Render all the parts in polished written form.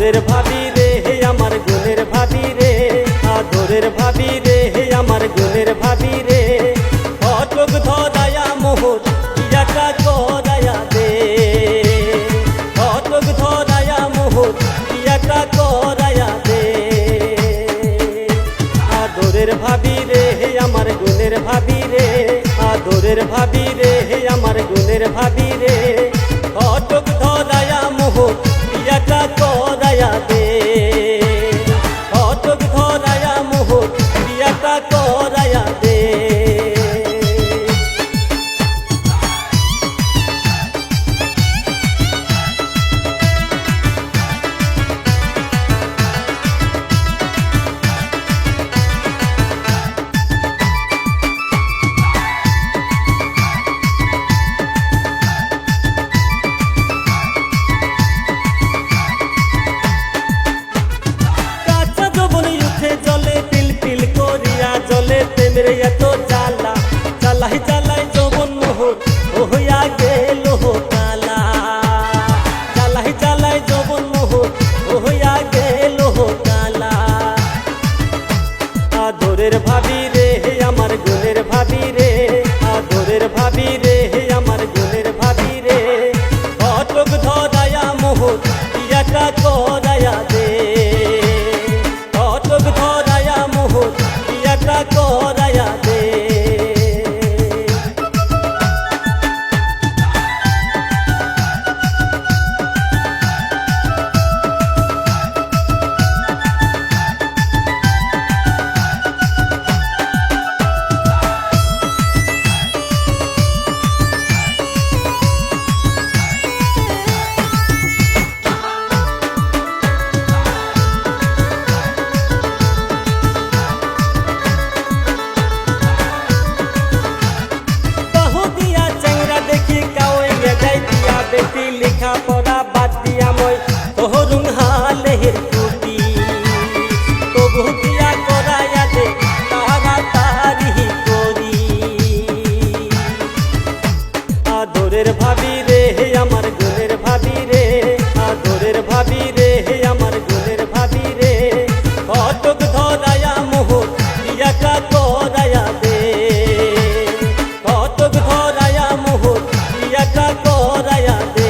আদরের ভাবি রে হে আমার গুণের ভাবি রে, আদরের ভাবি রে হে আমার গুণের ভাবি রে। ফটক ধরায়া মোহর ইয়াটা করায়া দে, ফটক ধরায়া মোহর ইয়াটা করায়া দে। আদরের ভাবি রে হে আমার গুণের ভাবি রে, আদরের ভাবি রে হে আমার গুণের ভাবি রে। ফটক ধরায়া মোহর ইয়াটা করায়া দে, ফটক ধরায়া মোহর ইয়াটা করায়া দে। প্রেমের এত জ্বালা জ্বালাই জ্বালাই যৌবন মোহর ও হইয়া গেল কালা, জ্বালাই জ্বালাই যৌবন মোহর ও হইয়া গেল কালা। আদরের ভাবি রে হে আমার গুণের ভাবি রে, আদরের ভাবি রে হে আমার গুণের ভাবি রে। ফটক ধরায়া মোহর ইয়াটা করায়া দে, ফটক ধরায়া মোহর ইয়াটা করায়া দে। বেটি লেখা পড়া বাদ দিয়া মই তোহরুং হালের টুটি, তবু দিয়া করায়া দে তাড়াতাড়ি করি। আদরের ভাবি রে হে আমার গুণের ভাবি রে, আদরের ভাবি রে হে আমার গুণের ভাবি রে। ফটক ধরায়া মোহর ইয়াটা করায়া দে, ফটক ধরায়া মোহর ইয়াটা করায়া দে।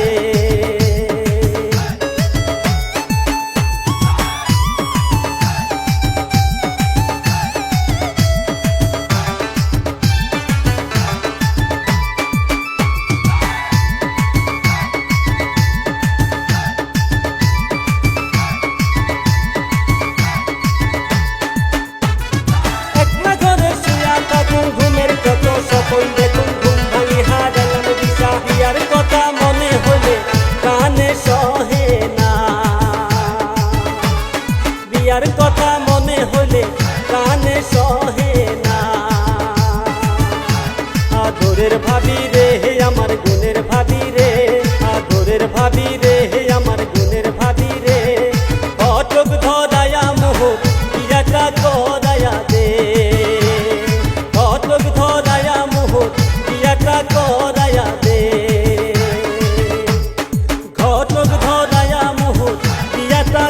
ঘুমের কত সকল দেখুন ঘুম ভাঙি হারালাম দিশা, বিয়ার কথা মনে হলে কানে সহে না, বিয়ার কথা মনে হলে কানে সহে না। আদরের ভাবি রে হে আমার গুণের ভাবি রে, আদরের ভাবি রে হে আমার গুণের ভাবি রে। ফটক ধরায়া মোহর ইয়াটা করায়া দে, ফটক ধরায়া মোহর ইয়াটা করায়া দে, ঘটক ধরায়া মোহর ইয়াটা